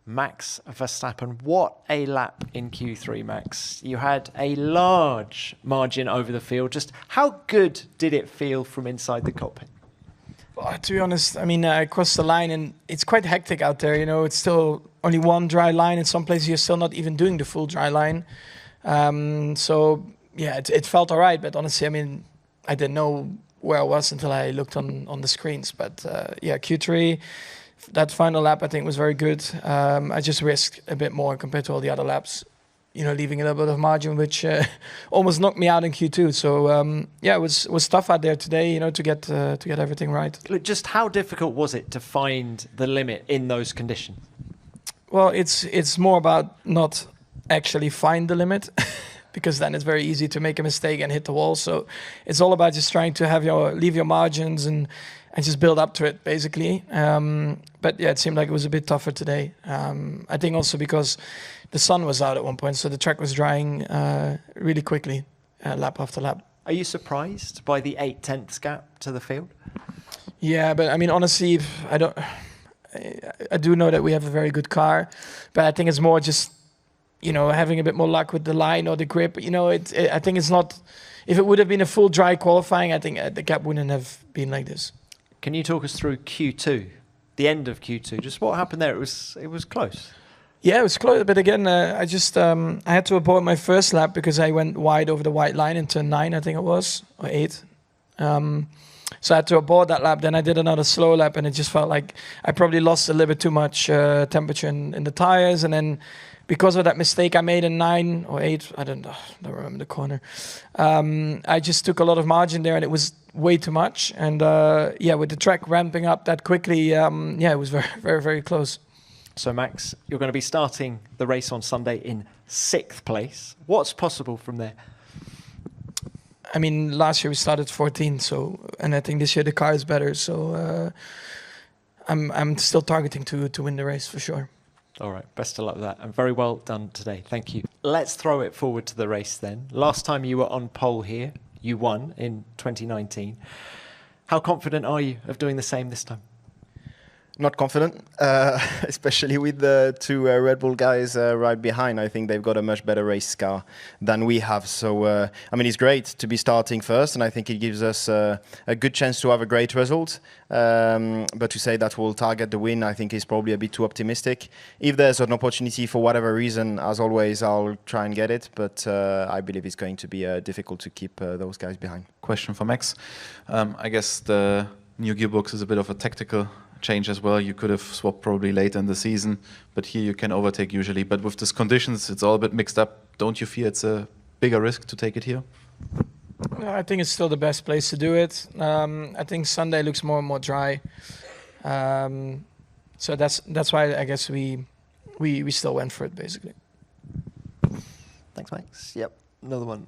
Max Verstappen. What a lap in Q3, Max. You had a large margin over the field. Just how good did it feel from inside the cockpit? Well, to be honest, I mean, I crossed the line and it's quite hectic out there. You know, it's still only one dry line. In some places, you're still not even doing the full dry line. So, yeah, it felt all right. But honestly, I mean, I didn't know where I was until I looked on the screens. But, yeah, Q3... that final lap, I think, was very good. I just risked a bit more compared to all the other laps, you know, leaving a little bit of margin, which almost knocked me out in Q2. So, yeah, it was tough out there today, you know, to get everything right. Look, just how difficult was it to find the limit in those conditions? Well, it's more about not actually find the limit, because then it's very easy to make a mistake and hit the wall. So it's all about just trying to leave your margins and just build up to it, basically. But yeah, it seemed like it was a bit tougher today. I think also because the sun was out at one point, so the track was drying really quickly, lap after lap. Are you surprised by the 8/10 gap to the field? Yeah, but I mean, honestly, I do know that we have a very good car, but I think it's more just, you know, having a bit more luck with the line or the grip. You know, I think it's not. If it would have been a full dry qualifying, I think the gap wouldn't have been like this. Can you talk us through Q2, the end of Q2? Just what happened there? It was close. Yeah, it was close. But again, I had to abort my first lap because I went wide over the white line in turn 9, I think it was, or 8. So I had to abort that lap. Then I did another slow lap, and it just felt like I probably lost a little bit too much temperature in the tires. And then because of that mistake I made in 9 or 8, I don't remember the corner. I just took a lot of margin there, and it was way too much. And yeah, with the track ramping up that quickly, yeah, it was very, very, very close. So Max, you're going to be starting the race on Sunday in 6th place. What's possible from there? I mean, last year we started 14th, and I think this year the car is better. So I'm still targeting to win the race for sure. All right, best of luck with that, and very well done today. Thank you. Let's throw it forward to the race then. Last time you were on pole here, you won in 2019. How confident are you of doing the same this time? Not confident, especially with the two Red Bull guys right behind. I think they've got a much better race car than we have. So, I mean, it's great to be starting first, and I think it gives us a good chance to have a great result. But to say that we'll target the win, I think is probably a bit too optimistic. If there's an opportunity for whatever reason, as always, I'll try and get it. But I believe it's going to be difficult to keep those guys behind. Question for Max. I guess the new gearbox is a bit of a tactical change as well. You could have swapped probably later in the season, but here you can overtake usually. But with these conditions, it's all a bit mixed up. Don't you fear it's a bigger risk to take it here? I think it's still the best place to do it. I think Sunday looks more and more dry. So that's why I guess we still went for it, basically. Thanks, Max. Yep, another one.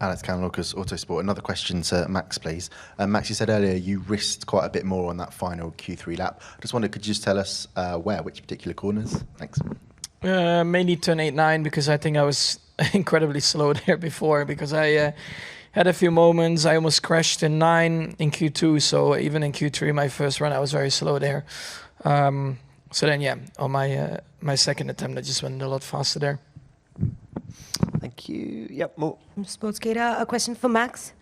Alex Canlocus, Autosport. Another question to Max, please. Max, you said earlier you risked quite a bit more on that final Q3 lap. I just wondered, could you just tell us which particular corners? Thanks. Mainly turn 8, 9, because I think I was incredibly slow there before, because I had a few moments. I almost crashed in 9 in Q2, so even in Q3, my first run, I was very slow there. So then, yeah, on my second attempt, I just went a lot faster there. Thank you. Yep, more. Sportscaster, a question for Max.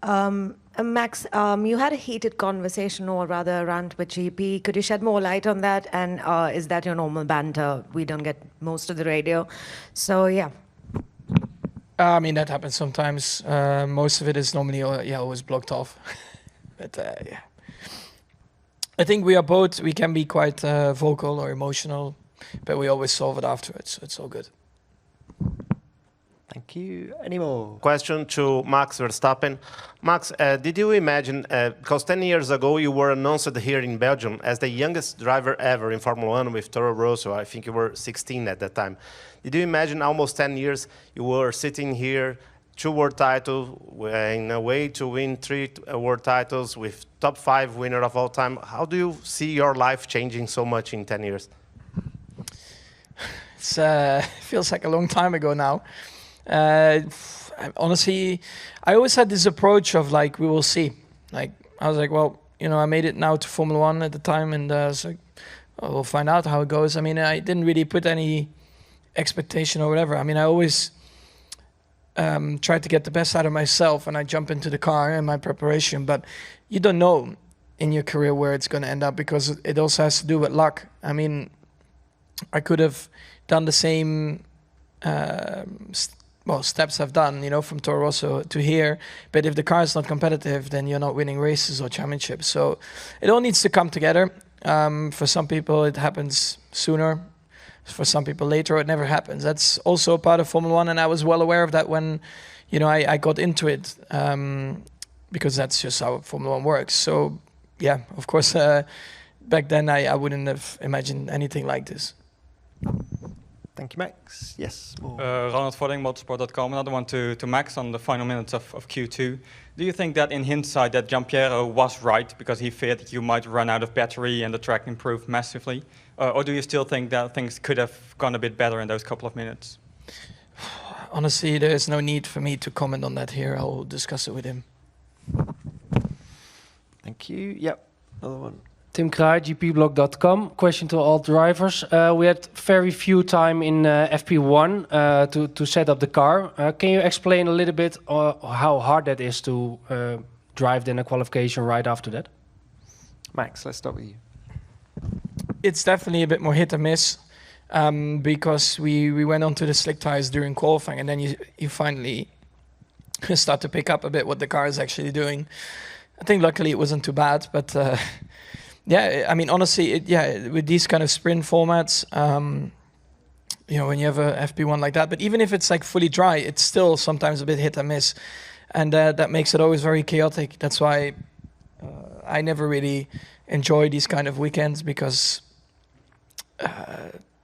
Max, you had a heated conversation, or rather a rant with GP. Could you shed more light on that? And is that your normal banter? We don't get most of the radio. So, yeah. I mean, that happens sometimes. Most of it is normally always blocked off. But, yeah. I think we can be quite vocal or emotional, but we always solve it afterwards, so it's all good. Thank you. Any more? Question to Max Verstappen. Max, did you imagine, because 10 years ago you were announced here in Belgium as the youngest driver ever in Formula 1 with Toro Rosso. I think you were 16 at that time. Did you imagine almost 10 years you were sitting here, 2 world titles, in a way to win 3 world titles with top 5 winner of all time? How do you see your life changing so much in 10 years? It feels like a long time ago now. Honestly, I always had this approach of like, we will see. Like, I was like, well, you know, I made it now to Formula 1 at the time, and I was like, we'll find out how it goes. I mean, I didn't really put any expectation or whatever. I mean, I always try to get the best out of myself when I jump into the car and my preparation, but you don't know in your career where it's going to end up, because it also has to do with luck. I mean, I could have done the same steps I've done, you know, from Toro Rosso to here, but if the car is not competitive, then you're not winning races or championships. So it all needs to come together. For some people it happens sooner, for some people later, or it never happens. That's also a part of Formula One, and I was well aware of that when, you know, I got into it, because that's just how Formula One works. So yeah, of course, back then I wouldn't have imagined anything like this. Thank you, Max. Yes. Ronald Vodding, motorsport.com. Another one to Max on the final minutes of Q2. Do you think that in hindsight that Giampiero was right because he feared that you might run out of battery and the track improved massively? Or do you still think that things could have gone a bit better in those couple of minutes? Honestly, there is no need for me to comment on that here. I'll discuss it with him. Thank you. Yep. Another one. Tim Kraai, gpblog.com. Question to all drivers. We had very few time in FP1 to set up the car. Can you explain a little bit how hard that is to drive then a qualification right after that? Max, let's start with you. It's definitely a bit more hit and miss, because we went onto the slick tires during qualifying, and then you finally start to pick up a bit what the car is actually doing. I think luckily it wasn't too bad, but yeah, I mean, honestly, with these kind of sprint formats, you know, when you have a FP1 like that, but even if it's like fully dry, it's still sometimes a bit hit and miss, and that makes it always very chaotic. That's why I never really enjoy these kind of weekends, because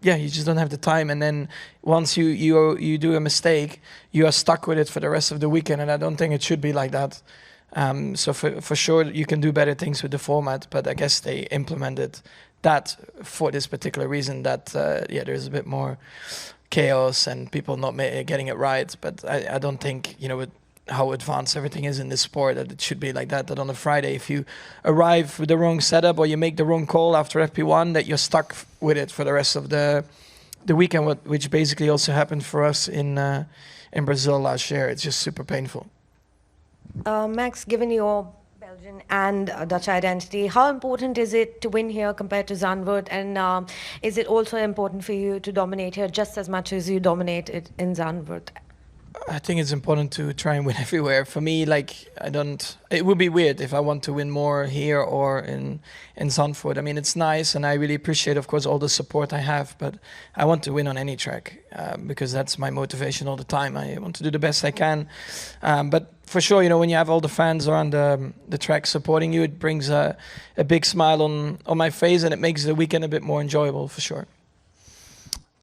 yeah, you just don't have the time, and then once you do a mistake, you are stuck with it for the rest of the weekend, and I don't think it should be like that. So for sure you can do better things with the format, but I guess they implemented that for this particular reason, that yeah, there's a bit more chaos and people not getting it right. But I don't think, you know, with how advanced everything is in this sport, that it should be like that. That on a Friday, if you arrive with the wrong setup or you make the wrong call after FP1, that you're stuck with it for the rest of the weekend, which basically also happened for us in Brazil last year. It's just super painful. Max, given your Belgian and Dutch identity, how important is it to win here compared to Zandvoort? And is it also important for you to dominate here just as much as you dominate it in Zandvoort? I think it's important to try and win everywhere. For me, like, it would be weird if I want to win more here or in Zandvoort. I mean, it's nice, and I really appreciate, of course, all the support I have, but I want to win on any track, because that's my motivation all the time. I want to do the best I can. But for sure, you know, when you have all the fans around the track supporting you, it brings a big smile on my face, and it makes the weekend a bit more enjoyable, for sure.